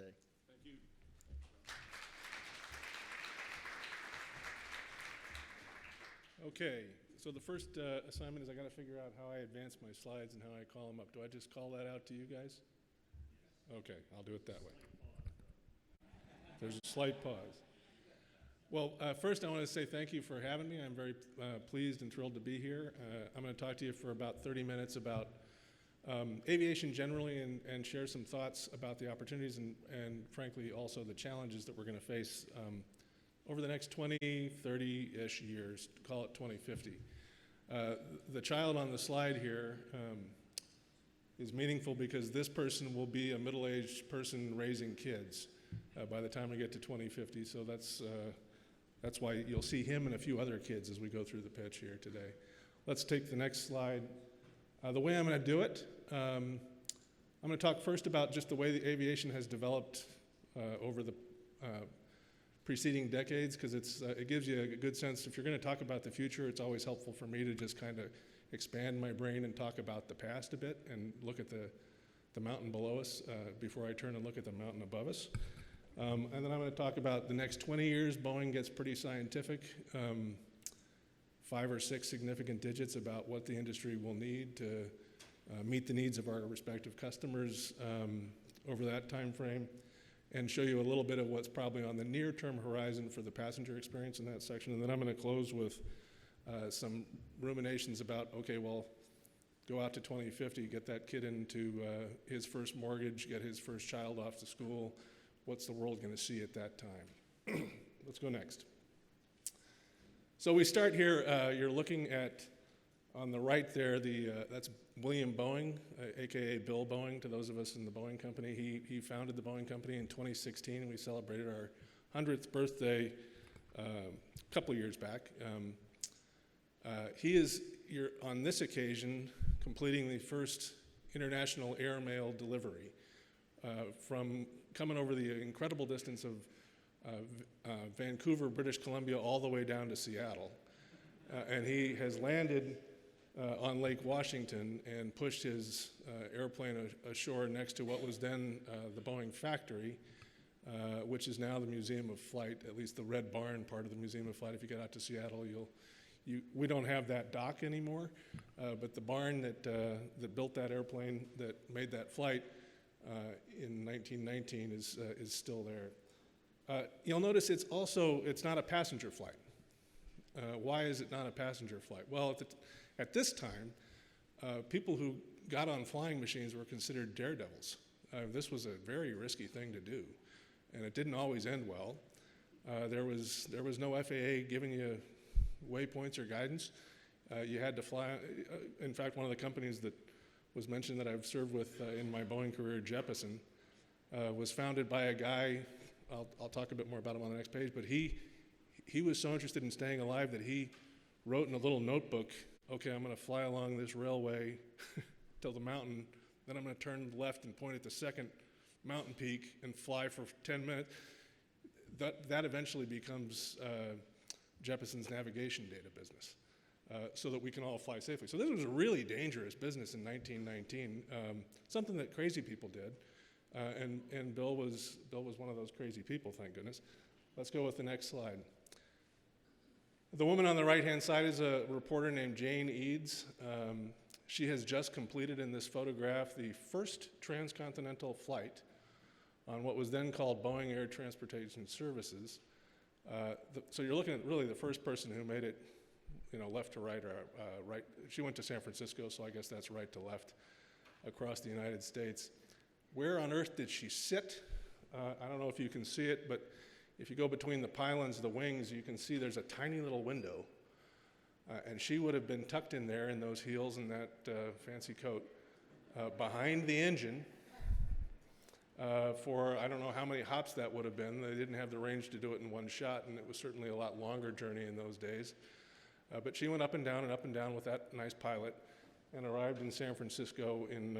today. Thank you. Okay, so the first assignment is I got to figure out how I advance my slides and how I call them up. Do I just call that out to you guys? Okay, I'll do it that way. There's a slight pause. Well, first I want to say thank you for having me. I'm very pleased and thrilled to be here. I'm going to talk to you for about 30 minutes about aviation generally and share some thoughts about the opportunities and frankly also the challenges that we're going to face over the next 20, 30-ish years, call it 2050. The child on the slide here is meaningful because this person will be a middle-aged person raising kids by the time we get to 2050, so that's why you'll see him and a few other kids as we go through the pitch here today. Let's take the next slide. The way I'm going to do it, I'm going to talk first about just the way the aviation has developed over the preceding decades, because it gives you a good sense. If you're going to talk about the future, it's always helpful for me to just kind of expand my brain and talk about the past a bit and look at the mountain below us before I turn and look at the mountain above us. And then I'm going to talk about the next 20 years. Boeing gets pretty scientific, 5 or 6 significant digits about what the industry will need to meet the needs of our respective customers over that time frame, and show you a little bit of what's probably on the near-term horizon for the passenger experience in that section. And then I'm going to close with some ruminations about, okay, well, go out to 2050, get that kid into his first mortgage, get his first child off to school. What's the world going to see at that time? Let's go next. So we start here, you're looking at, on the right there, that's William Boeing, AKA Bill Boeing, to those of us in the Boeing company. He founded the Boeing company in 2016, and we celebrated our 100th birthday a couple of years back. He is, on this occasion, completing the first international airmail delivery from coming over the incredible distance of Vancouver, British Columbia, all the way down to Seattle. And he has landed on Lake Washington and pushed his airplane ashore next to what was then the Boeing factory, which is now the Museum of Flight, at least the Red Barn part of the Museum of Flight. If you get out to Seattle, we don't have that dock anymore, but the barn that built that airplane that made that flight in 1919 is still there. You'll notice it's not a passenger flight. Why is it not a passenger flight? Well, at this time, people who got on flying machines were considered daredevils. This was a very risky thing to do, and it didn't always end well. There was no FAA giving you waypoints or guidance. You had to fly. In fact, one of the companies that was mentioned that I've served with in my Boeing career, Jeppesen, was founded by a guy. I'll talk a bit more about him on the next page, but he was so interested in staying alive that he wrote in a little notebook, okay, I'm going to fly along this railway till the mountain, then I'm going to turn left and point at the second mountain peak and fly for 10 minutes. That eventually becomes Jeppesen's navigation data business, so that we can all fly safely. So this was a really dangerous business in 1919, something that crazy people did, and Bill was one of those crazy people, thank goodness. Let's go with the next slide. The woman on the right-hand side is a reporter named Jane Eads. She has just completed in this photograph the first transcontinental flight on what was then called Boeing Air Transportation Services. So you're looking at really the first person who made it, left to right or right. She went to San Francisco, so I guess that's right to left across the United States. Where on earth did she sit? I don't know if you can see it, but if you go between the pylons, the wings, you can see there's a tiny little window. And she would have been tucked in there in those heels and that fancy coat behind the engine for I don't know how many hops that would have been. They didn't have the range to do it in one shot, and it was certainly a lot longer journey in those days. But she went up and down with that nice pilot and arrived in San Francisco in,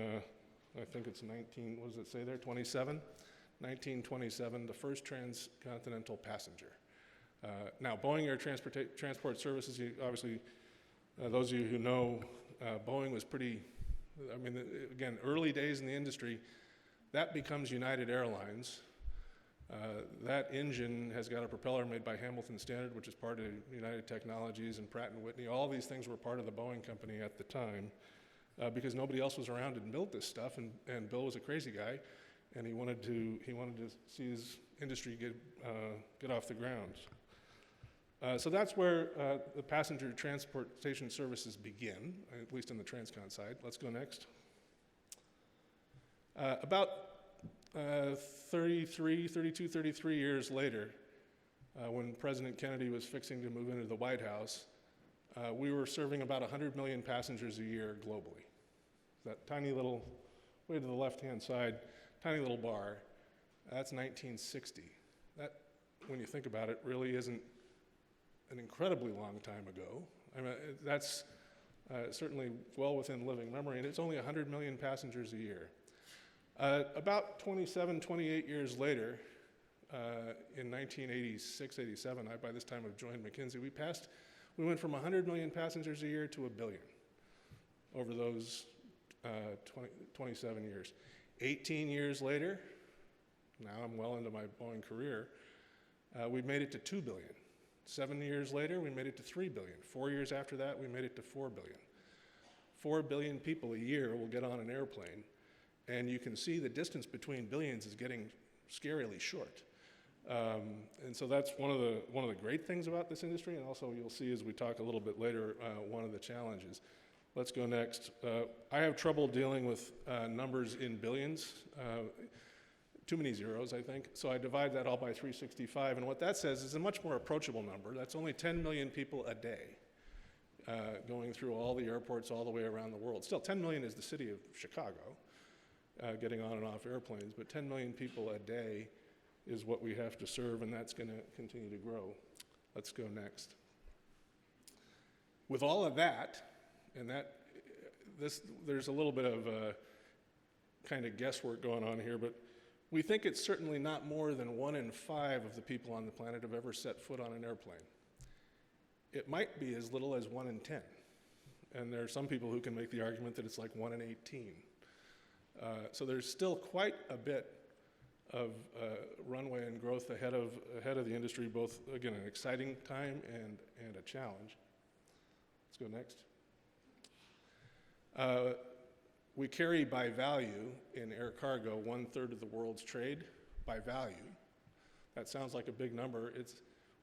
I think it's 1927, the first transcontinental passenger. Now, Boeing Air Transport Services, obviously, those of you who know, Boeing was pretty, again, early days in the industry. That becomes United Airlines That engine has got a propeller made by Hamilton Standard, which is part of United Technologies and Pratt & Whitney. All these things were part of the Boeing company at the time because nobody else was around to build this stuff, and Bill was a crazy guy, and he wanted to see his industry get off the ground. So that's where the passenger transportation services begin, at least on the Transcon side. Let's go next. About 33 years later, when President Kennedy was fixing to move into the White House, we were serving about 100 million passengers a year globally. That tiny little, way to the left-hand side, tiny little bar, that's 1960. That, when you think about it, really isn't an incredibly long time ago. I mean, that's certainly well within living memory, and it's only 100 million passengers a year. About 27, 28 years later, in 1986, 87, by this time I've joined McKinsey, we went from 100 million passengers a year to 1 billion over those 27 years. 18 years later, now I'm well into my Boeing career, we've made it to 2 billion. 7 years later, we made it to 3 billion. 4 years after that, we made it to 4 billion. 4 billion people a year will get on an airplane, and you can see the distance between billions is getting scarily short. And so that's one of the great things about this industry, and also you'll see as we talk a little bit later, one of the challenges. Let's go next. I have trouble dealing with numbers in billions. Too many zeros, I think. So I divide that all by 365, and what that says is a much more approachable number. That's only 10 million people a day going through all the airports all the way around the world. Still, 10 million is the city of Chicago, getting on and off airplanes, but 10 million people a day is what we have to serve, and that's going to continue to grow. Let's go next. With all of that, and there's a little bit of kind of guesswork going on here, but we think it's certainly not more than 1 in 5 of the people on the planet have ever set foot on an airplane. It might be as little as 1 in 10. And there are some people who can make the argument that it's like 1 in 18. So there's still quite a bit of runway and growth ahead of the industry, both, again, an exciting time and a challenge. Let's go next. We carry by value in air cargo 1/3 of the world's trade by value. That sounds like a big number.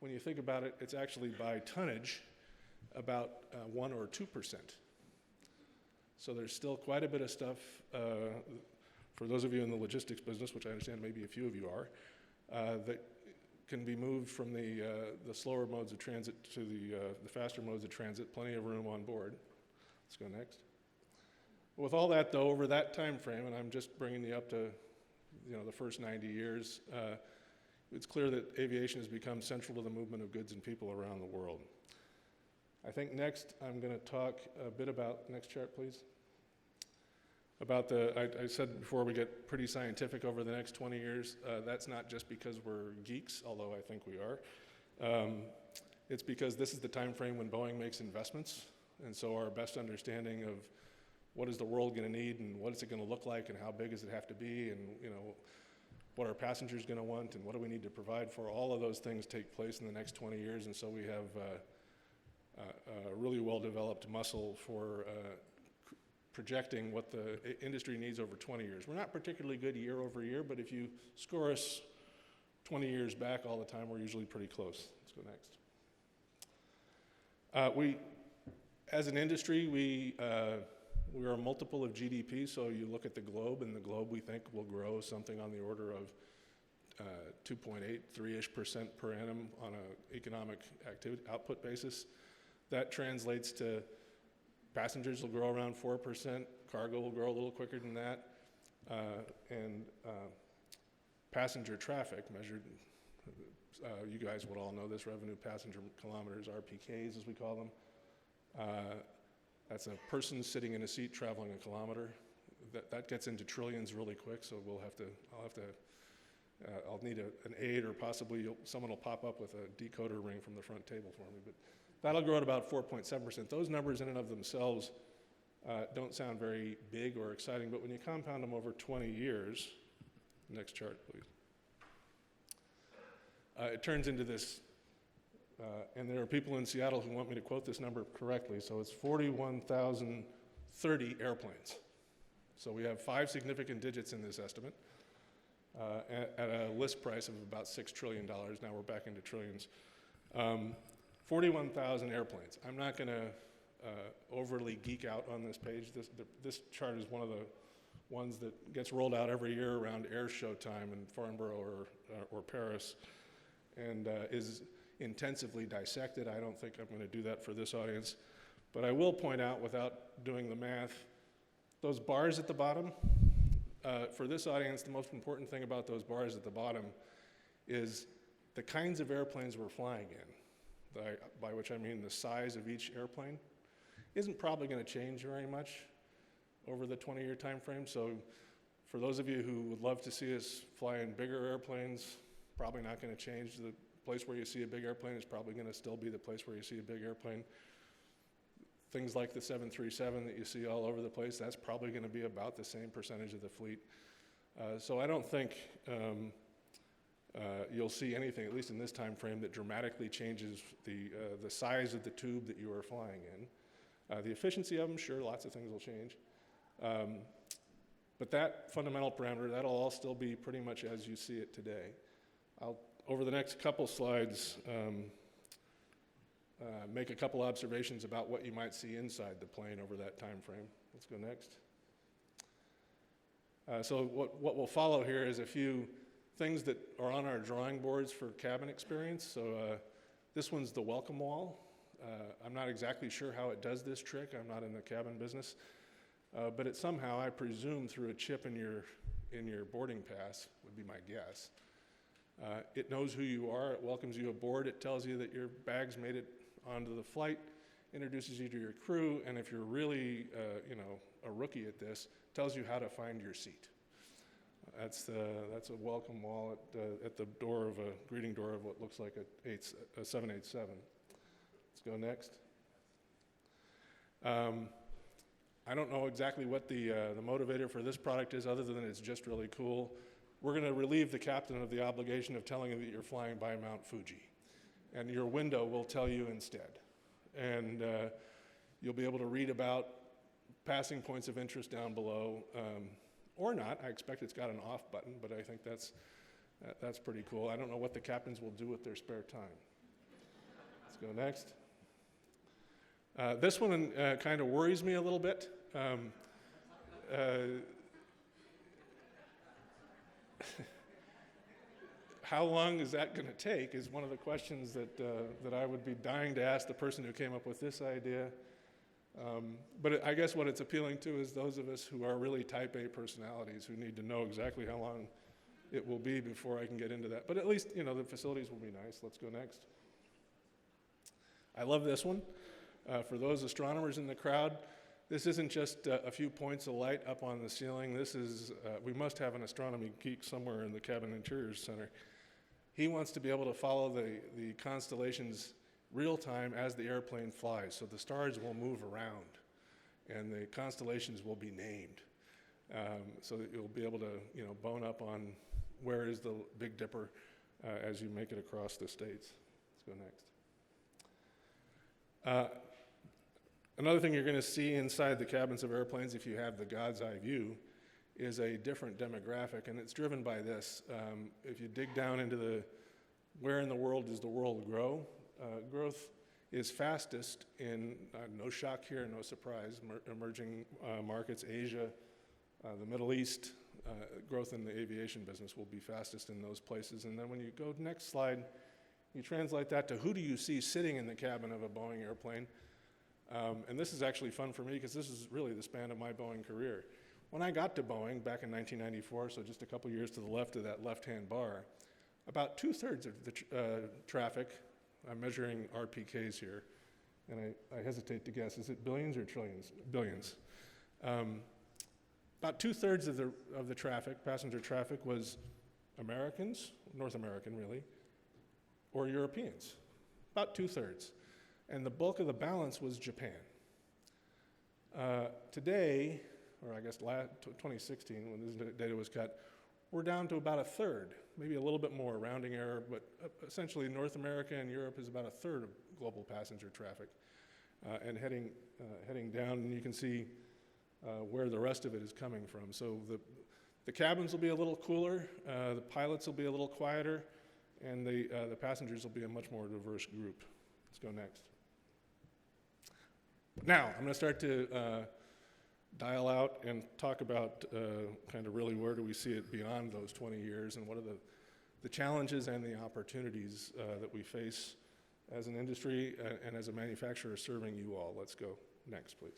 When you think about it, it's actually by tonnage about 1 or 2%. So there's still quite a bit of stuff, for those of you in the logistics business, which I understand maybe a few of you are, that can be moved from the slower modes of transit to the faster modes of transit, plenty of room on board. Let's go next. With all that, though, over that time frame, and I'm just bringing you up to the first 90 years, it's clear that aviation has become central to the movement of goods and people around the world. I think next I'm going to talk a bit about, next chart please, about I said before we get pretty scientific over the next 20 years. That's not just because we're geeks, although I think we are. It's because this is the time frame when Boeing makes investments, and so our best understanding of what is the world going to need, and what is it going to look like, and how big does it have to be, and what are passengers going to want, and what do we need to provide for? All of those things take place in the next 20 years, and so we have a really well-developed muscle for projecting what the industry needs over 20 years. We're not particularly good year over year, but if you score us 20 years back all the time, we're usually pretty close. Let's go next. As an industry, we are a multiple of GDP, so you look at the globe, and the globe we think will grow something on the order of 2.8, 3-ish% per annum on an economic activity output basis. That translates to passengers will grow around 4%, cargo will grow a little quicker than that, and passenger traffic measured, you guys would all know this, revenue passenger kilometers, RPKs as we call them. That's a person sitting in a seat traveling a kilometer. That gets into trillions really quick, so I'll need an aide, or possibly someone will pop up with a decoder ring from the front table for me. But that'll grow at about 4.7%. Those numbers in and of themselves don't sound very big or exciting, but when you compound them over 20 years, next chart, please. it turns into this, and there are people in Seattle who want me to quote this number correctly, so it's 41,030 airplanes. So we have 5 significant digits in this estimate at a list price of about $6 trillion. Now we're back into trillions. 41,000 airplanes. I'm not going to overly geek out on this page. This chart is one of the ones that gets rolled out every year around air show time in Farnborough or Paris, and is intensively dissected. I don't think I'm going to do that for this audience, but I will point out, without doing the math, those bars at the bottom, for this audience, the most important thing about those bars at the bottom is the kinds of airplanes we're flying in, by which I mean the size of each airplane, isn't probably going to change very much over the 20-year time frame. So for those of you who would love to see us fly in bigger airplanes, probably not going to change. The place where you see a big airplane is probably going to still be the place where you see a big airplane. Things like the 737 that you see all over the place, that's probably going to be about the same percentage of the fleet. So I don't think you'll see anything, at least in this time frame, that dramatically changes the size of the tube that you are flying in. The efficiency of them, sure, lots of things will change. But that fundamental parameter, that'll all still be pretty much as you see it today. I'll, over the next couple slides, make a couple observations about what you might see inside the plane over that time frame. Let's go next. So what will follow here is a few things that are on our drawing boards for cabin experience. So this one's the welcome wall. I'm not exactly sure how it does this trick. I'm not in the cabin business. But it somehow, I presume, through a chip in your boarding pass, would be my guess. It knows who you are. It welcomes you aboard. It tells you that your bags made it onto the flight, introduces you to your crew, and if you're really, a rookie at this, tells you how to find your seat. That's a welcome wall at the door of a greeting door of what looks like a 787. Let's go next. I don't know exactly what the motivator for this product is, other than it's just really cool. We're going to relieve the captain of the obligation of telling you that you're flying by Mount Fuji, and your window will tell you instead. And you'll be able to read about passing points of interest down below, or not. I expect it's got an off button, but I think that's pretty cool. I don't know what the captains will do with their spare time. Let's go next. This one kind of worries me a little bit. How long is that going to take is one of the questions that I would be dying to ask the person who came up with this idea. But I guess what it's appealing to is those of us who are really type A personalities who need to know exactly how long it will be before I can get into that. But at least, the facilities will be nice. Let's go next. I love this one. For those astronomers in the crowd, this isn't just a few points of light up on the ceiling. This is, we must have an astronomy geek somewhere in the Cabin Interiors Center. He wants to be able to follow the constellations real time as the airplane flies. So the stars will move around and the constellations will be named. So that you'll be able to, bone up on where is the Big Dipper as you make it across the states. Let's go next. Another thing you're going to see inside the cabins of airplanes, if you have the God's eye view, is a different demographic, and it's driven by this. If you dig down into where in the world does the world grow, growth is fastest in, no shock here, no surprise, emerging markets, Asia, the Middle East. Growth in the aviation business will be fastest in those places. And then when you go next slide, you translate that to who do you see sitting in the cabin of a Boeing airplane. And this is actually fun for me because this is really the span of my Boeing career. When I got to Boeing back in 1994, so just a couple years to the left of that left-hand bar, about 2/3 of the traffic, I'm measuring RPKs here, and I hesitate to guess, is it billions or trillions? Billions. About 2/3 of the traffic, passenger traffic, was Americans, North American really, or Europeans, about 2/3. And the bulk of the balance was Japan. Today, or I guess 2016, when this data was cut, we're down to about 1/3 maybe a little bit more, rounding error, but essentially North America and Europe is about a third of global passenger traffic. And heading down, and you can see where the rest of it is coming from. So the cabins will be a little cooler, the pilots will be a little quieter, and the passengers will be a much more diverse group. Let's go next. Now, I'm going to start to dial out and talk about kind of really where do we see it beyond those 20 years, and what are the challenges and the opportunities that we face as an industry and as a manufacturer serving you all. Let's go next, please.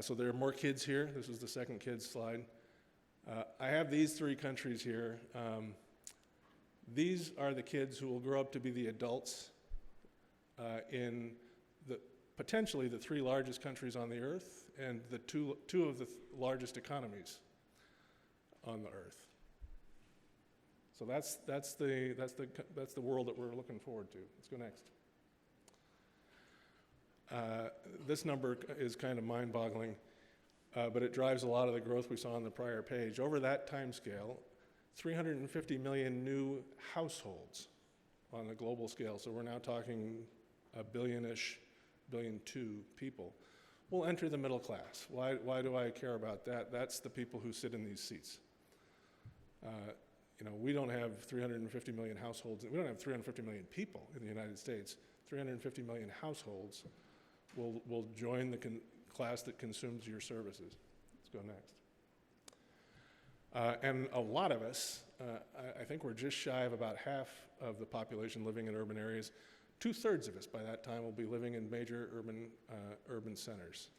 So there are more kids here. This is the second kids slide. I have these three countries here. These are the kids who will grow up to be the adults in potentially the three largest countries on the earth and the two of the largest economies on the earth. So that's the world that we're looking forward to. Let's go next. This number is kind of mind-boggling, but it drives a lot of the growth we saw on the prior page. Over that time scale, 350 million new households on the global scale, so we're now talking a billion-ish, 1.2 billion people, will enter the middle class. Why do I care about that? That's the people who sit in these seats. We don't have 350 million households, we don't have 350 million people in the United States. 350 million households will join the class that consumes your services. Let's go next. And a lot of us, I think we're just shy of about half of the population living in urban areas. 2/3 of us by that time will be living in major urban centers.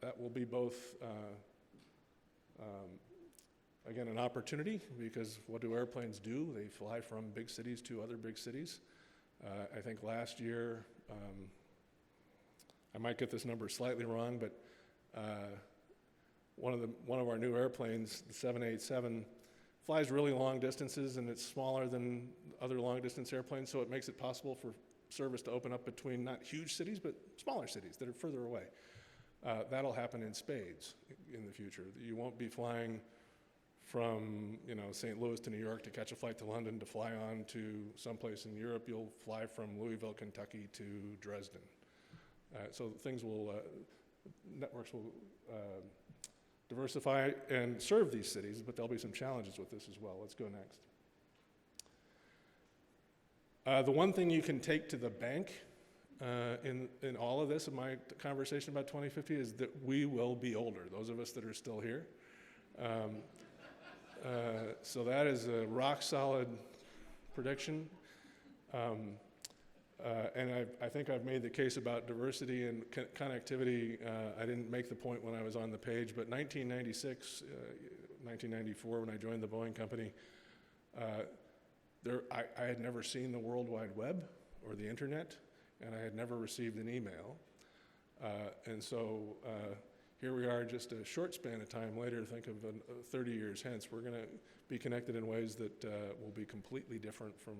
That will be both, again, an opportunity, because what do airplanes do? They fly from big cities to other big cities. I think last year, I might get this number slightly wrong, but one of our new airplanes, the 787, flies really long distances, and it's smaller than other long distance airplanes, so it makes it possible for service to open up between not huge cities, but smaller cities that are further away. That'll happen in spades in the future. You won't be flying from St. Louis to New York to catch a flight to London to fly on to someplace in Europe. You'll fly from Louisville, Kentucky to Dresden. So networks will diversify and serve these cities, but there'll be some challenges with this as well. Let's go next. The one thing you can take to the bank in all of this, in my conversation about 2050, is that we will be older, those of us that are still here. So that is a rock solid prediction. And I think I've made the case about diversity and connectivity. I didn't make the point when I was on the page, but 1996, 1994, when I joined the Boeing company, I had never seen the World Wide Web or the internet, and I had never received an email. And so here we are just a short span of time later. Think of 30 years hence, we're going to be connected in ways that will be completely different from,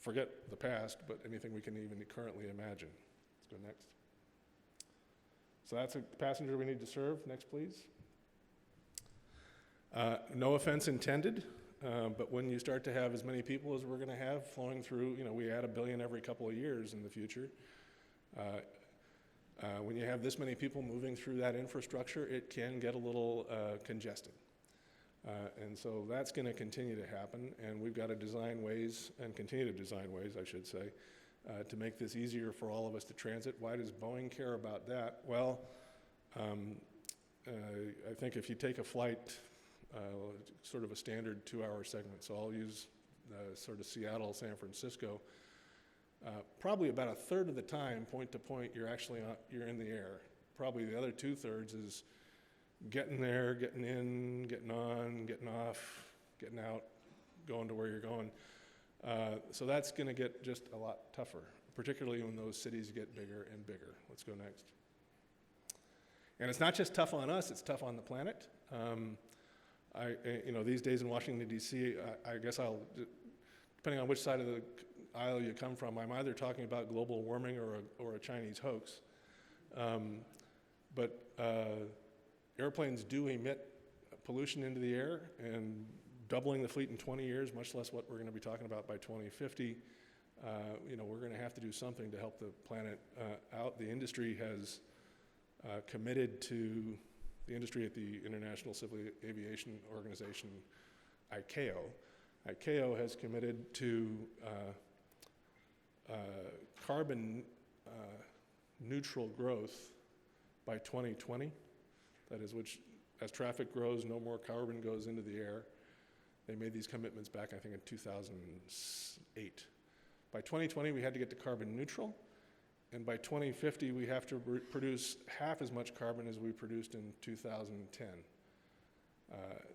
forget the past, but anything we can even currently imagine. Let's go next. So that's a passenger we need to serve. Next, please. No offense intended, but when you start to have as many people as we're going to have flowing through, we add 1 billion every couple of years in the future. When you have this many people moving through that infrastructure, it can get a little congested. And so that's going to continue to happen, and we've got to design ways, and continue to design ways, I should say, to make this easier for all of us to transit. Why does Boeing care about that? Well, I think if you take a flight, sort of a standard 2-hour segment, so I'll use sort of Seattle, San Francisco, probably about 1/3 of the time, point to point, you're in the air. Probably the other 2/3 is getting there, getting in, getting on, getting off, getting out, going to where you're going. So that's going to get just a lot tougher, particularly when those cities get bigger and bigger. Let's go next. And it's not just tough on us, it's tough on the planet. These days in Washington, D.C., I guess depending on which side of the aisle you come from, I'm either talking about global warming or a Chinese hoax. But airplanes do emit pollution into the air and doubling the fleet in 20 years, much less what we're going to be talking about by 2050. We're going to have to do something to help the planet out. The industry has committed to, the industry at the International Civil Aviation Organization, ICAO. ICAO has committed to carbon neutral growth by 2020. That is, which, as traffic grows, no more carbon goes into the air. They made these commitments back, I think, in 2008. By 2020, we had to get to carbon neutral, and by 2050, we have to produce half as much carbon as we produced in 2010.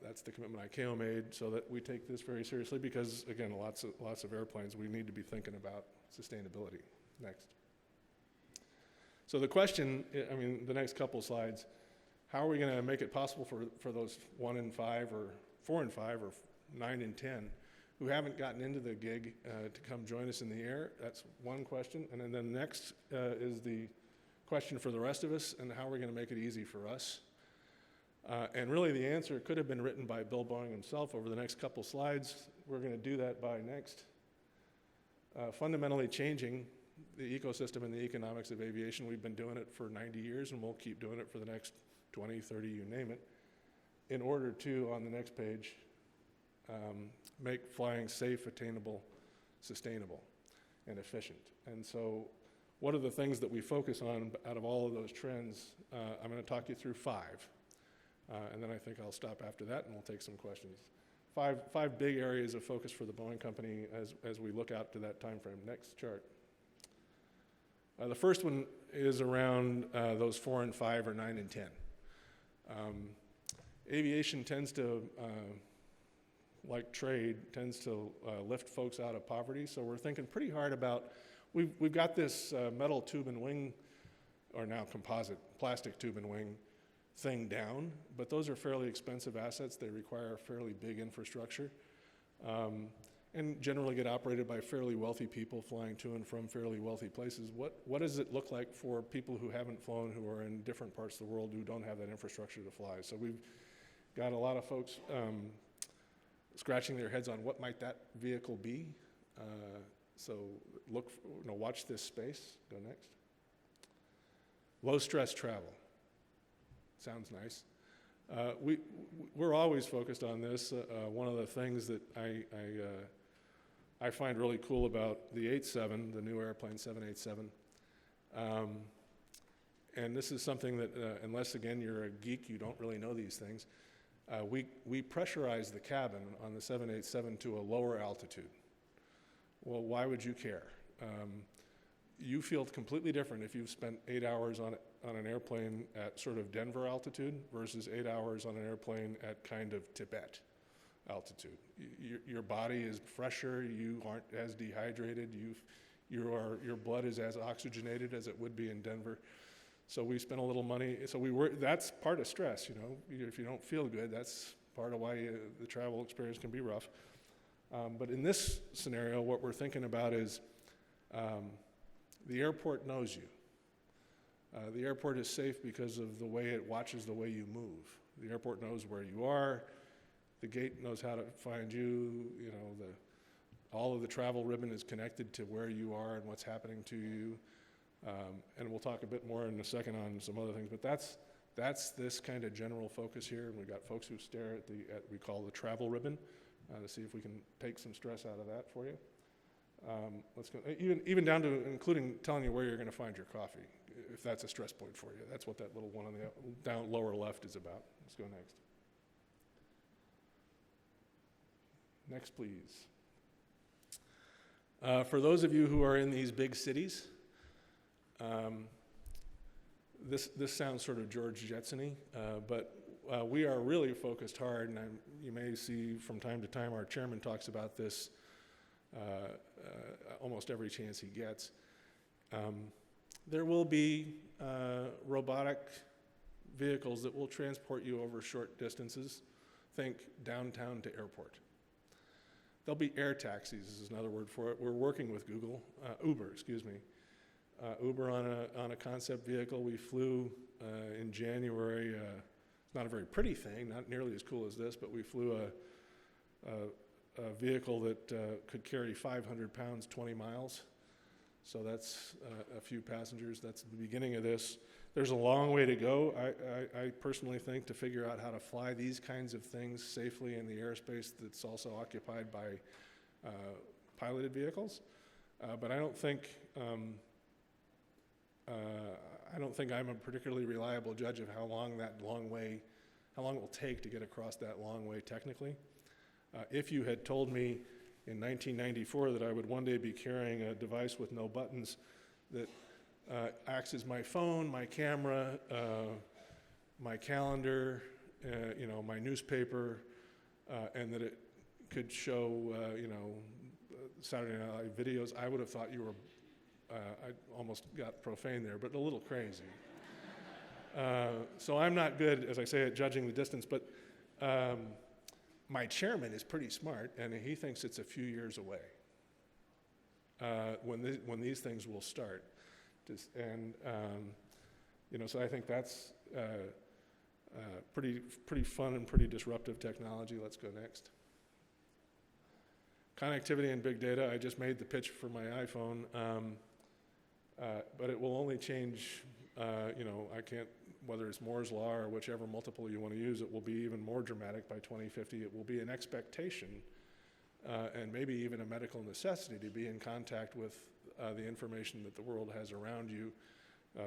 That's the commitment ICAO made, so that we take this very seriously because, again, lots of airplanes, we need to be thinking about sustainability. Next. So the question, the next couple slides, how are we going to make it possible for those 1 in 5 or 4 in 5 or 9 in 10 who haven't gotten into the gig to come join us in the air? That's one question. And then the next is the question for the rest of us, and how are we going to make it easy for us? And really the answer could have been written by Bill Boeing himself over the next couple slides. We're going to do that by next. Fundamentally changing the ecosystem and the economics of aviation. We've been doing it for 90 years, and we'll keep doing it for the next 20, 30, you name it, in order to, on the next page, make flying safe, attainable, sustainable, and efficient. And so what are the things that we focus on out of all of those trends? I'm going to talk you through 5. And then I think I'll stop after that, and we'll take some questions. Five big areas of focus for the Boeing company as we look out to that time frame. Next chart. The first one is around those 4 and 5 or 9 and 10. Aviation tends to, like trade, tends to lift folks out of poverty. So we're thinking pretty hard about, we've got this metal tube and wing, or now composite plastic tube and wing thing down, but those are fairly expensive assets. They require fairly big infrastructure, and generally get operated by fairly wealthy people flying to and from fairly wealthy places. What does it look like for people who haven't flown, who are in different parts of the world, who don't have that infrastructure to fly? So we've got a lot of folks scratching their heads on what might that vehicle be. So watch this space. Go next. Low stress travel. Sounds nice. We're always focused on this. One of the things that I find really cool about the 87, the new airplane 787, and this is something that, unless again you're a geek, you don't really know these things. We pressurize the cabin on the 787 to a lower altitude. Well, why would you care? You feel completely different if you've spent 8 hours on an airplane at sort of Denver altitude versus 8 hours on an airplane at kind of Tibet altitude. Your body is fresher, you aren't as dehydrated, your blood is as oxygenated as it would be in Denver. So we spent a little money, that's part of stress, if you don't feel good, that's part of why the travel experience can be rough. But in this scenario, what we're thinking about is the airport knows you. The airport is safe because of the way it watches the way you move. The airport knows where you are. The gate knows how to find you. All of the travel ribbon is connected to where you are and what's happening to you. And we'll talk a bit more in a second on some other things. But that's this kind of general focus here. And we've got folks who stare at we call the travel ribbon to see if we can take some stress out of that for you. Let's go, even down to including telling you where you're going to find your coffee, if that's a stress point for you. That's what that little one on the down lower left is about. Let's go next. Next, please. For those of you who are in these big cities, this sounds sort of George Jetson-y, but we are really focused hard, and you may see from time to time our chairman talks about this almost every chance he gets. There will be robotic vehicles that will transport you over short distances. Think downtown to airport. There'll be air taxis is another word for it. We're working with Uber, Uber on a concept vehicle. We flew in January, not a very pretty thing, not nearly as cool as this, but we flew a vehicle that could carry 500 pounds, 20 miles. So that's a few passengers. That's the beginning of this. There's a long way to go, I personally think, to figure out how to fly these kinds of things safely in the airspace that's also occupied by piloted vehicles. But I don't think I'm a particularly reliable judge of how long it will take to get across that long way technically. If you had told me in 1994 that I would one day be carrying a device with no buttons that acts as my phone, my camera, my calendar, my newspaper, and that it could show, Saturday Night Live videos, I would have thought you were, I almost got profane there, but a little crazy. So I'm not good, as I say, at judging the distance, but my chairman is pretty smart, and he thinks it's a few years away when these things will start. So I think that's pretty fun and pretty disruptive technology. Let's go next. Connectivity and big data. I just made the pitch for my iPhone, but it will only change. I can't. Whether it's Moore's law or whichever multiple you want to use, it will be even more dramatic by 2050. It will be an expectation and maybe even a medical necessity to be in contact with the information that the world has around you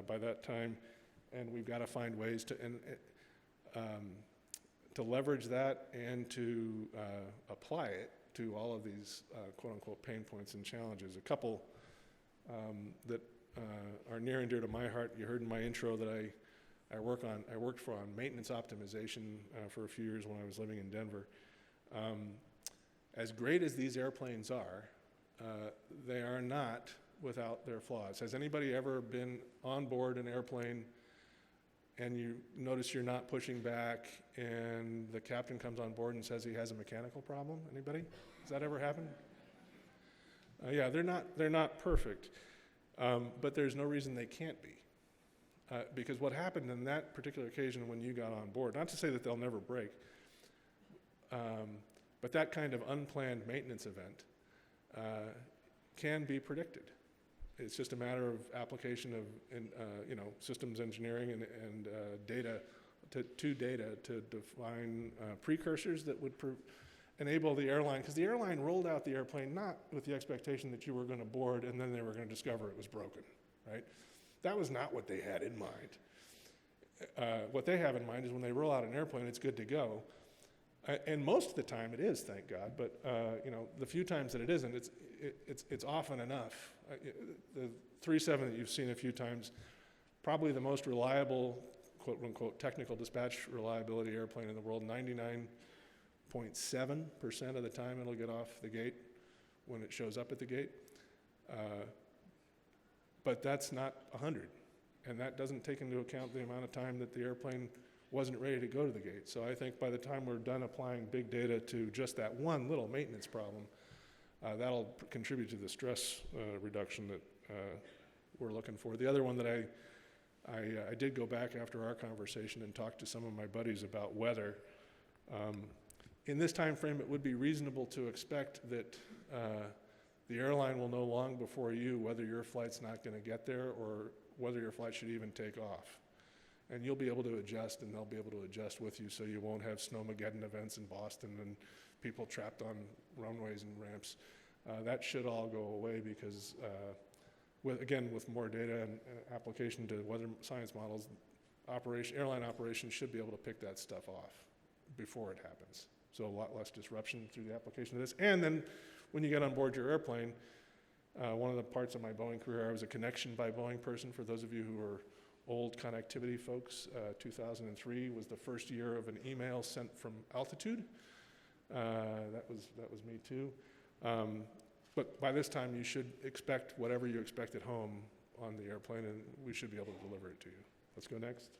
by that time. And we've got to find ways to leverage that and to apply it to all of these quote-unquote pain points and challenges. A couple that are near and dear to my heart. You heard in my intro that I worked for maintenance optimization for a few years when I was living in Denver. As great as these airplanes are, they are not without their flaws. Has anybody ever been on board an airplane and you notice you're not pushing back and the captain comes on board and says he has a mechanical problem? Anybody? Has that ever happened? Yeah, they're not perfect, but there's no reason they can't be. Because what happened in that particular occasion when you got on board, not to say that they'll never break, but that kind of unplanned maintenance event can be predicted. It's just a matter of application of systems engineering and data to define precursors that would enable the airline, because the airline rolled out the airplane not with the expectation that you were going to board and then they were going to discover it was broken, right? That was not what they had in mind. What they have in mind is when they roll out an airplane, it's good to go. And most of the time it is, thank God, but the few times that it isn't, it's often enough. The 37 that you've seen a few times, probably the most reliable, quote unquote, technical dispatch reliability airplane in the world. 99.7% of the time it'll get off the gate when it shows up at the gate. But that's not 100, and that doesn't take into account the amount of time that the airplane wasn't ready to go to the gate. So I think by the time we're done applying big data to just that one little maintenance problem, that'll contribute to the stress reduction that we're looking for. The other one that I did go back after our conversation and talk to some of my buddies about weather. In this time frame, it would be reasonable to expect that the airline will know long before you whether your flight's not going to get there or whether your flight should even take off. And you'll be able to adjust, and they'll be able to adjust with you, so you won't have snowmageddon events in Boston and people trapped on runways and ramps. That should all go away because, with more data and application to weather science models, airline operations should be able to pick that stuff off before it happens. So a lot less disruption through the application of this. And then when you get on board your airplane, one of the parts of my Boeing career, I was a connection by Boeing person. For those of you who are old connectivity folks, 2003 was the first year of an email sent from altitude. That was me too. But by this time, you should expect whatever you expect at home on the airplane, and we should be able to deliver it to you. Let's go next.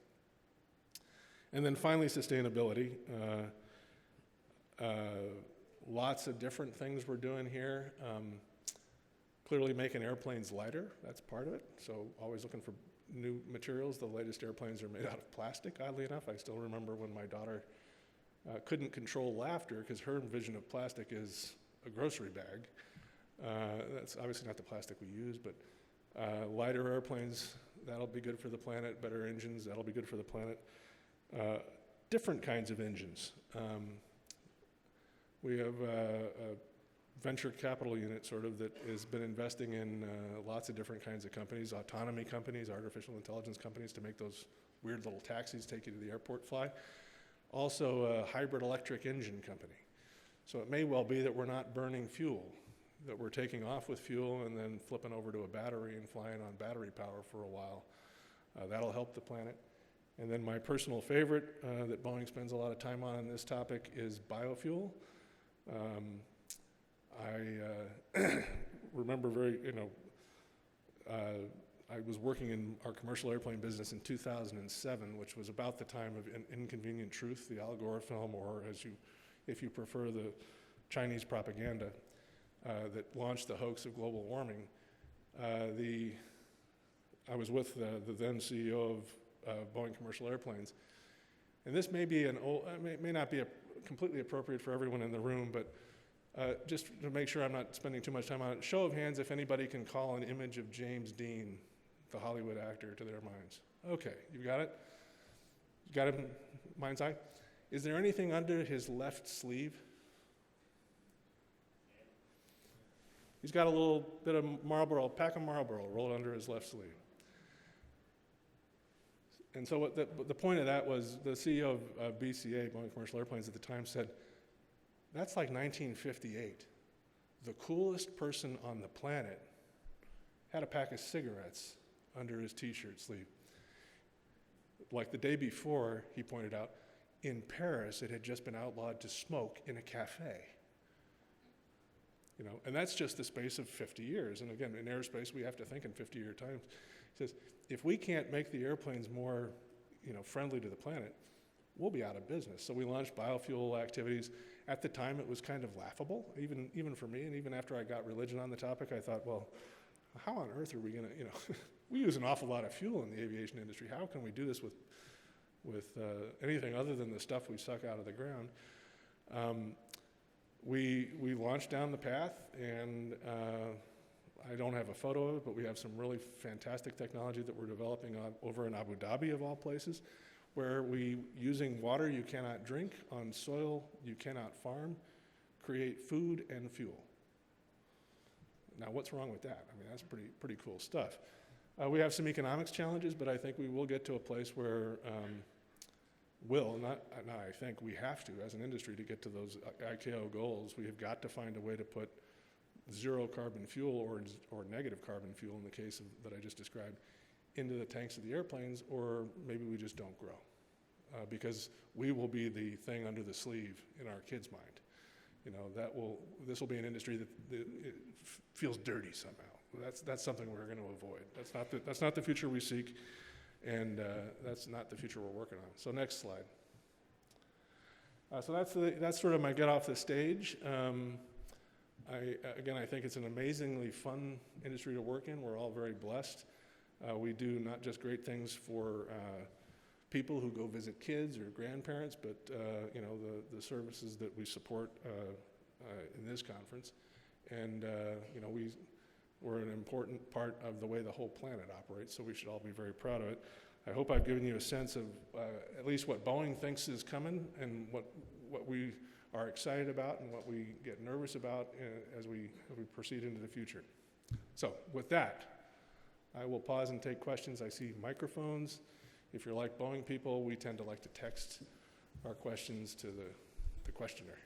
And then finally, sustainability. Lots of different things we're doing here. Clearly making airplanes lighter, that's part of it. So always looking for new materials. The latest airplanes are made out of plastic, oddly enough. I still remember when my daughter couldn't control laughter because her vision of plastic is a grocery bag. That's obviously not the plastic we use, but lighter airplanes, that'll be good for the planet. Better engines, that'll be good for the planet. Different kinds of engines. We have a venture capital unit sort of that has been investing in lots of different kinds of companies, autonomy companies, artificial intelligence companies to make those weird little taxis take you to the airport fly. Also a hybrid electric engine company. So it may well be that we're not burning fuel, that we're taking off with fuel and then flipping over to a battery and flying on battery power for a while. That'll help the planet. And then my personal favorite that Boeing spends a lot of time on this topic is biofuel. I remember I was working in our commercial airplane business in 2007, which was about the time of Inconvenient Truth, the Al Gore film, or if you prefer, the Chinese propaganda that launched the hoax of global warming. I was with the then CEO of Boeing Commercial Airplanes, and this may be may not be completely appropriate for everyone in the room, but just to make sure I'm not spending too much time on it, show of hands if anybody can call an image of James Dean, the Hollywood actor, to their minds. Okay, you got it? You got him, mind's eye? Is there anything under his left sleeve? He's got a little bit of Marlboro, pack of Marlboro rolled under his left sleeve. And so what the point of that was, the CEO of BCA, Boeing Commercial Airplanes at the time, said, that's like 1958. The coolest person on the planet had a pack of cigarettes under his t-shirt sleeve. Like the day before, he pointed out, in Paris, it had just been outlawed to smoke in a cafe. And that's just the space of 50 years. And again, in aerospace, we have to think in 50-year times. He says, if we can't make the airplanes more, friendly to the planet, we'll be out of business. So we launched biofuel activities. At the time, it was kind of laughable, even for me. And even after I got religion on the topic, I thought, well, how on earth are we going to, we use an awful lot of fuel in the aviation industry. How can we do this with anything other than the stuff we suck out of the ground? We launched down the path, and I don't have a photo of it, but we have some really fantastic technology that we're developing over in Abu Dhabi, of all places, where using water you cannot drink on soil you cannot farm, create food and fuel. Now, what's wrong with that? I mean, that's pretty cool stuff. We have some economics challenges, but I think we will get to a place where we have to, as an industry, to get to those ICAO goals. We have got to find a way to put zero carbon fuel or negative carbon fuel, in the case that I just described, into the tanks of the airplanes, or maybe we just don't grow. Because we will be the thing under the sleeve in our kids' mind. This will be an industry that feels dirty somehow. That's something we're going to avoid. That's not the future we seek, and that's not the future we're working on. So next slide. So that's sort of my get off the stage. I think it's an amazingly fun industry to work in. We're all very blessed. We do not just great things for people who go visit kids or grandparents, but the services that we support in this conference. And we're an important part of the way the whole planet operates, so we should all be very proud of it. I hope I've given you a sense of at least what Boeing thinks is coming, and what we are excited about and what we get nervous about as we proceed into the future. So with that, I will pause and take questions. I see microphones. If you're like Boeing people, we tend to like to text our questions to the questioner.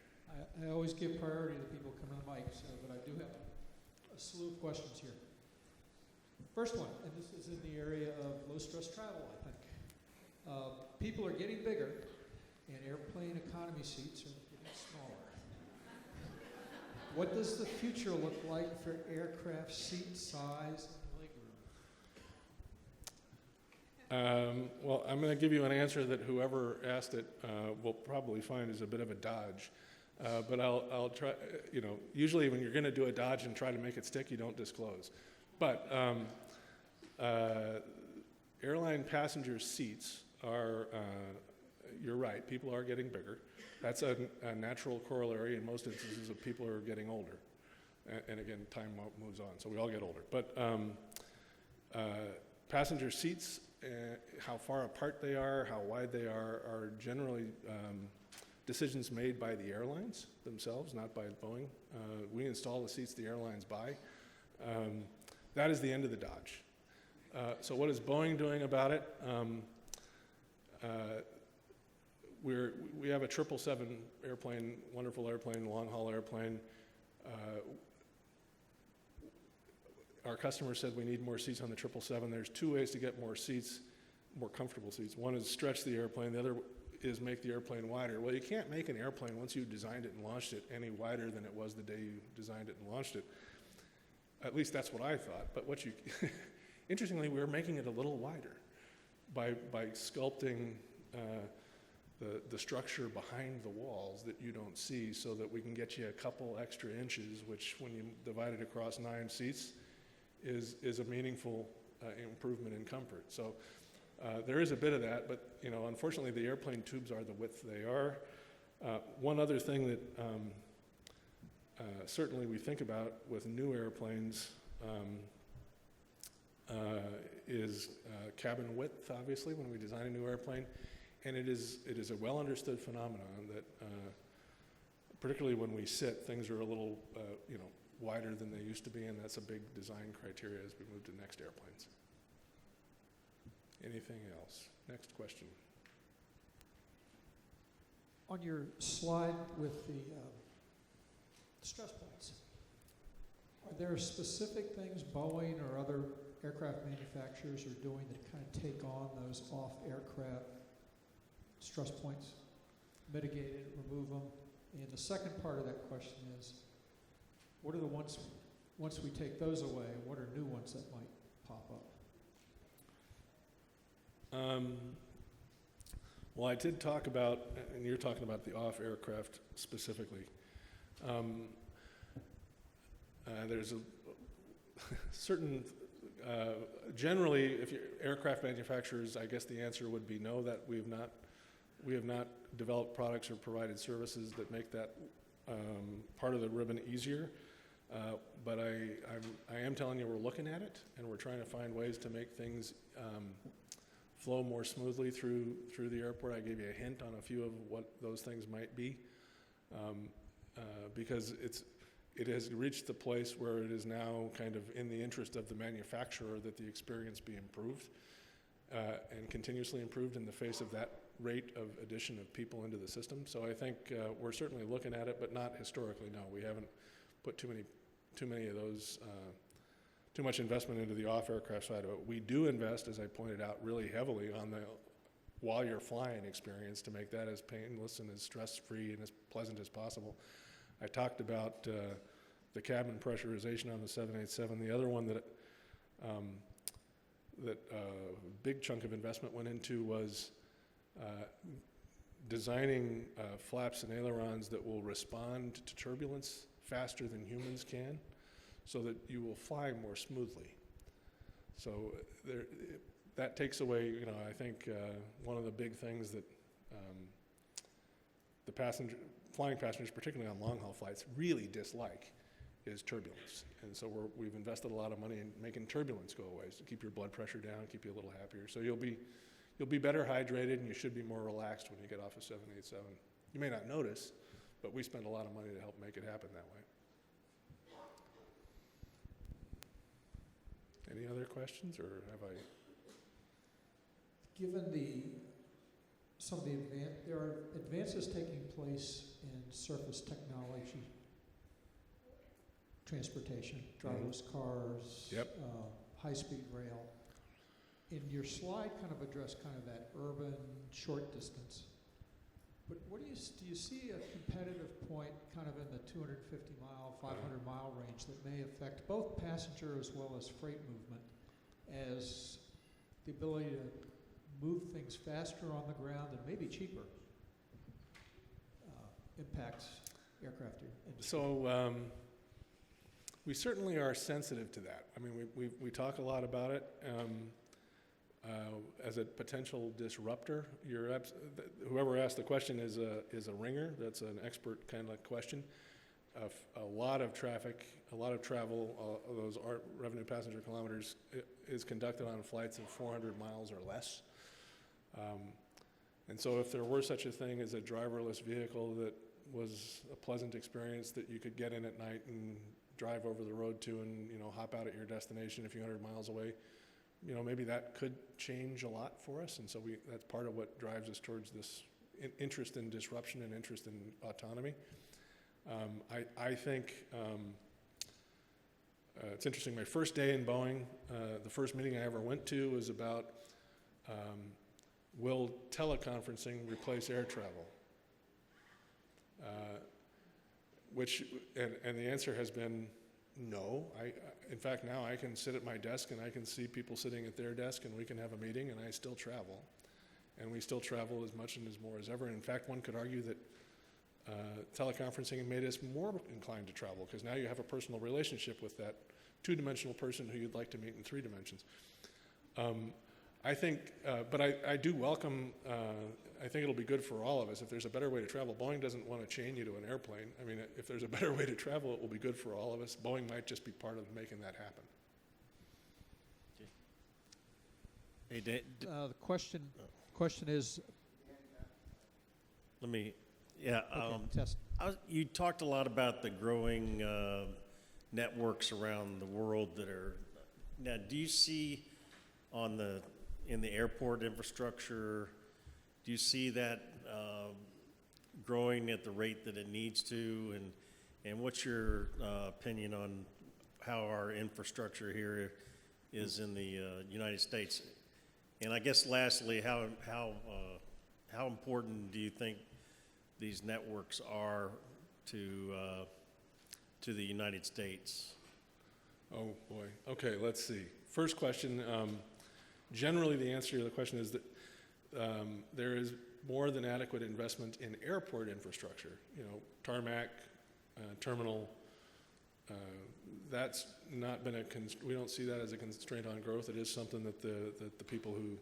I always give priority to people coming to the mic, but I do have a slew of questions here. First one, and this is in the area of low-stress travel, I think. People are getting bigger, and airplane economy seats are getting smaller. What does the future look like for aircraft seat size and legroom? Well, I'm going to give you an answer that whoever asked it will probably find is a bit of a dodge. But I'll try, usually when you're going to do a dodge and try to make it stick, you don't disclose. But airline passenger seats are, you're right, people are getting bigger. That's a natural corollary in most instances of people who are getting older. And again, time moves on, so we all get older. But passenger seats, how far apart they are, how wide they are generally decisions made by the airlines themselves, not by Boeing. We install the seats the airlines buy. That is the end of the dodge. So what is Boeing doing about it? We have a 777 airplane, wonderful airplane, long-haul airplane. Our customer said we need more seats on the 777. There's two ways to get more seats, more comfortable seats. One is stretch the airplane. The other is make the airplane wider. Well, you can't make an airplane once you've designed it and launched it any wider than it was the day you designed it and launched it. At least that's what I thought. But what you, interestingly, we're making it a little wider by sculpting the structure behind the walls that you don't see, so that we can get you a couple extra inches, which when you divide it across 9 seats is a meaningful improvement in comfort. So there is a bit of that, but unfortunately the airplane tubes are the width they are. One other thing that certainly we think about with new airplanes is cabin width, obviously, when we design a new airplane. And it is a well understood phenomenon that, particularly when we sit, things are a little wider than they used to be, and that's a big design criteria as we move to next airplanes. Anything else? Next question. On your slide with the stress points, are there specific things Boeing or other aircraft manufacturers are doing that kind of take on those off-aircraft stress points, mitigate it, remove them? And the second part of that question is, what are the ones, once we take those away, what are new ones that might pop up? Well, I did talk about, and you're talking about the off-aircraft specifically. There's a certain, generally, if you're aircraft manufacturers, I guess the answer would be no, that we have not developed products or provided services that make that part of the ribbon easier. But I am telling you, we're looking at it, and we're trying to find ways to make things flow more smoothly through the airport. I gave you a hint on a few of what those things might be, because it has reached the place where it is now kind of in the interest of the manufacturer that the experience be improved and continuously improved in the face of that rate of addition of people into the system. So I think we're certainly looking at it, but not historically, no. We haven't put too many of those, too much investment into the off-aircraft side of it. We do invest, as I pointed out, really heavily on the while you're flying experience to make that as painless and as stress-free and as pleasant as possible. I talked about the cabin pressurization on the 787. The other one that a big chunk of investment went into was designing flaps and ailerons that will respond to turbulence faster than humans can, so that you will fly more smoothly. So that takes away, I think one of the big things that flying passengers, particularly on long-haul flights, really dislike is turbulence. And so we've invested a lot of money in making turbulence go away, so keep your blood pressure down, keep you a little happier. So you'll be better hydrated, and you should be more relaxed when you get off a 787. You may not notice, but we spend a lot of money to help make it happen that way. Any other questions, or have I? Given there are advances taking place in surface technology, transportation, driverless cars, Yep. High-speed rail. In your slide, kind of addressed kind of that urban short distance. But what do you see a competitive point kind of in the 250-mile, 500-mile range that may affect both passenger as well as freight movement, as the ability to move things faster on the ground and maybe cheaper impacts aircraft industry? So we certainly are sensitive to that. I mean, we talk a lot about it. as a potential disruptor. Whoever asked the question is a ringer. That's an expert kind of question. A lot of traffic, a lot of travel, those revenue passenger kilometers is conducted on flights of 400 miles or less. And so if there were such a thing as a driverless vehicle that was a pleasant experience that you could get in at night and drive over the road to and, hop out at your destination a few hundred miles away, maybe that could change a lot for us. And so that's part of what drives us towards this interest in disruption and interest in autonomy. I think it's interesting. My first day in Boeing, the first meeting I ever went to was about will teleconferencing replace air travel? And the answer has been no. In fact, now I can sit at my desk and I can see people sitting at their desk and we can have a meeting and I still travel. And we still travel as much and as more as ever. And in fact, one could argue that teleconferencing made us more inclined to travel because now you have a personal relationship with that two-dimensional person who you'd like to meet in 3 dimensions. I think, but I do welcome, I think it'll be good for all of us if there's a better way to travel. Boeing doesn't want to chain you to an airplane. I mean, if there's a better way to travel, it will be good for all of us. Boeing might just be part of making that happen. Hey, The question is. let me, yeah. Okay, test. You talked a lot about the growing networks around the world that are, now do you see in the airport infrastructure, do you see that growing at the rate that it needs to? And what's your opinion on how our infrastructure here is in the United States? And I guess lastly, how important do you think these networks are to the United States? Oh boy. Okay, let's see. First question. Generally, the answer to the question is that there is more than adequate investment in airport infrastructure. Tarmac, terminal. That's not been we don't see that as a constraint on growth. It is something that the people who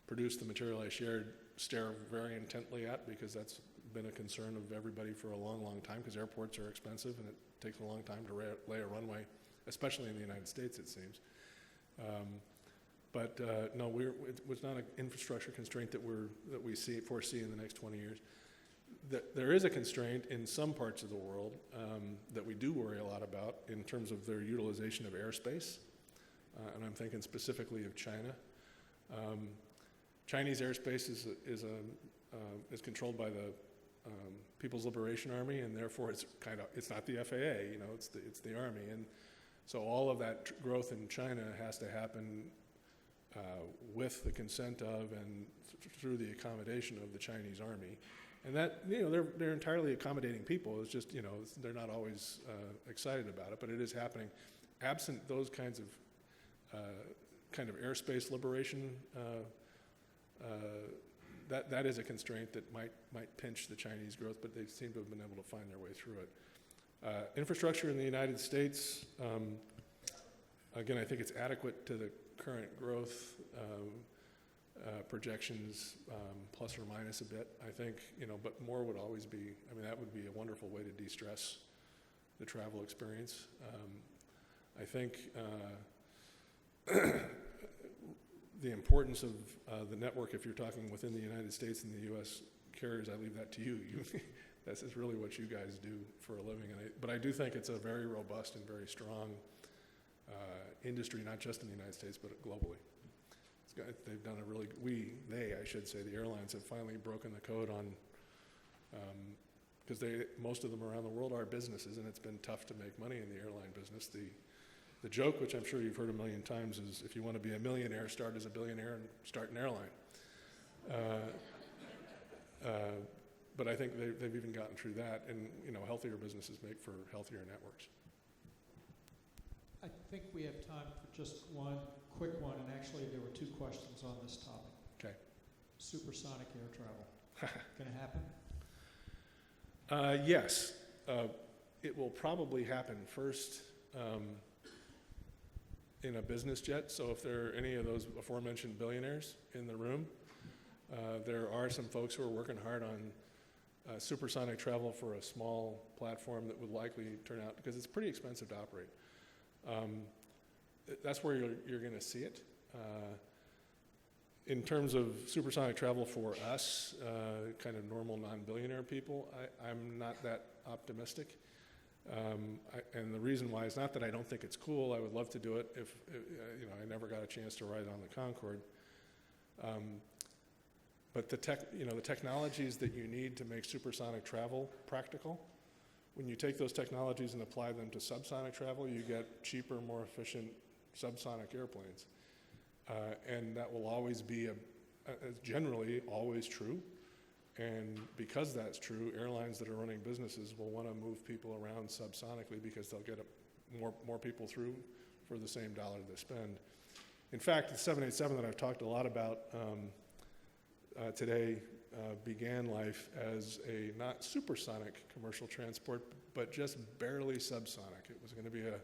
produce the material I shared stare very intently at because that's been a concern of everybody for a long, long time because airports are expensive and it takes a long time to lay a runway, especially in the United States, it seems. But no, it's not an infrastructure constraint that we foresee in the next 20 years. There is a constraint in some parts of the world that we do worry a lot about in terms of their utilization of airspace, and I'm thinking specifically of China. Chinese airspace is controlled by the People's Liberation Army, and therefore it's not the FAA. It's the Army, and so all of that growth in China has to happen with the consent of and through the accommodation of the Chinese Army. And that, they're entirely accommodating people. It's just, they're not always excited about it, but it is happening. Absent those kinds of airspace liberation, that is a constraint that might pinch the Chinese growth, but they seem to have been able to find their way through it. Infrastructure in the United States, again, I think it's adequate to the current growth projections, plus or minus a bit, I think, but more would always be, that would be a wonderful way to de-stress the travel experience. I think the importance of the network, if you're talking within the United States and the U.S. carriers, I leave that to you. This is really what you guys do for a living. But I do think it's a very robust and very strong industry, not just in the United States, but globally. They've done I should say, the airlines have finally broken the code on, because most of them around the world are businesses, and it's been tough to make money in the airline business. The joke, which I'm sure you've heard a million times, is if you want to be a millionaire, start as a billionaire and start an airline. But I think they've even gotten through that, and healthier businesses make for healthier networks. I think we have time for just one quick one, and actually there were 2 questions on this topic. Okay. Supersonic air travel. Going to happen? Yes. It will probably happen first. in a business jet. So if there are any of those aforementioned billionaires in the room, there are some folks who are working hard on supersonic travel for a small platform that would likely turn out, because it's pretty expensive to operate. That's where you're going to see it. In terms of supersonic travel for us, kind of normal non-billionaire people, I'm not that optimistic. And the reason why is not that I don't think it's cool. I would love to do it if I never got a chance to ride on the Concorde. But the technologies that you need to make supersonic travel practical, when you take those technologies and apply them to subsonic travel, you get cheaper, more efficient subsonic airplanes. And that will always be generally always true. And because that's true, airlines that are running businesses will want to move people around subsonically because they'll get more people through for the same dollar they spend. In fact, the 787 that I've talked a lot about today began life as a not supersonic commercial transport, but just barely subsonic. It was going to be a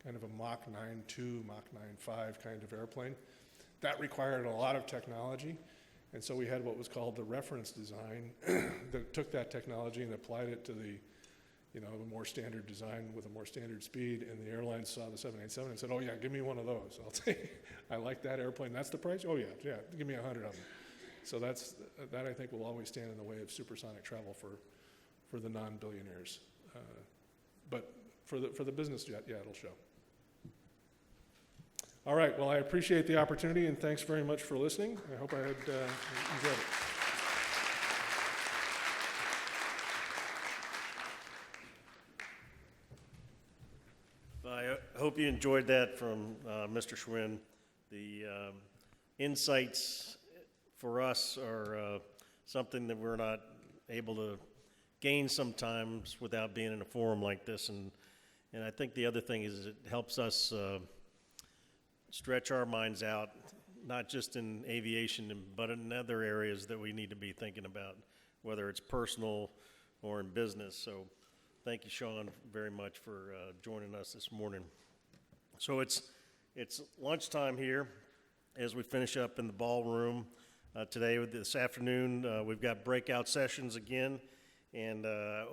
kind of a Mach 9.2, Mach 9.5 kind of airplane. That required a lot of technology, and so we had what was called the reference design that took that technology and applied it to the more standard design with a more standard speed, and the airlines saw the 787 and said, oh yeah, give me one of those. I'll take, I like that airplane. That's the price? Oh yeah, give me 100 of them. So that I think will always stand in the way of supersonic travel for the non-billionaires. But for the business jet, yeah, it'll show. All right, well, I appreciate the opportunity, and thanks very much for listening. I hope I had enjoyed it. I hope you enjoyed that from Mr. Schwinn. The insights for us are something that we're not able to gain sometimes without being in a forum like this. And I think the other thing is it helps us stretch our minds out, not just in aviation, but in other areas that we need to be thinking about, whether it's personal or in business. So thank you, Sean, very much for joining us this morning. So it's lunchtime here as we finish up in the ballroom. This afternoon, we've got breakout sessions again, and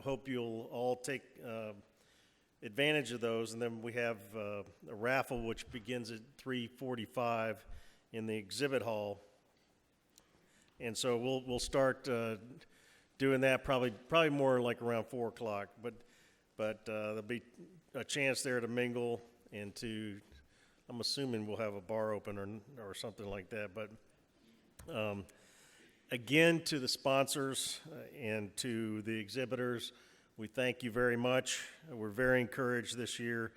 hope you'll all take advantage of those. And then we have a raffle which begins at 3:45 in the exhibit hall, and so we'll start doing that probably more like around 4 o'clock. But there'll be a chance there to mingle and to, I'm assuming we'll have a bar open or something like that. But again, to the sponsors and to the exhibitors, we thank you very much. We're very encouraged this year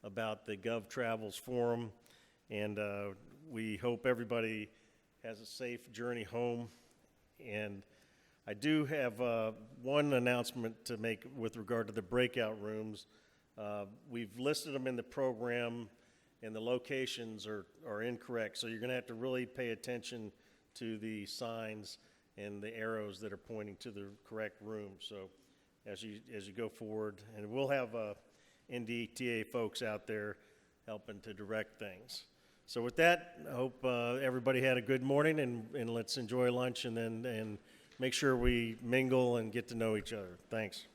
about the Gov Travels Forum, and we hope everybody has a safe journey home. And I do have one announcement to make with regard to the breakout rooms. We've listed them in the program, and the locations are incorrect, so you're going to have to really pay attention to the signs and the arrows that are pointing to the correct room. So as you go forward, and we'll have NDTA folks out there helping to direct things. So with that, I hope everybody had a good morning, and let's enjoy lunch and make sure we mingle and get to know each other. Thanks.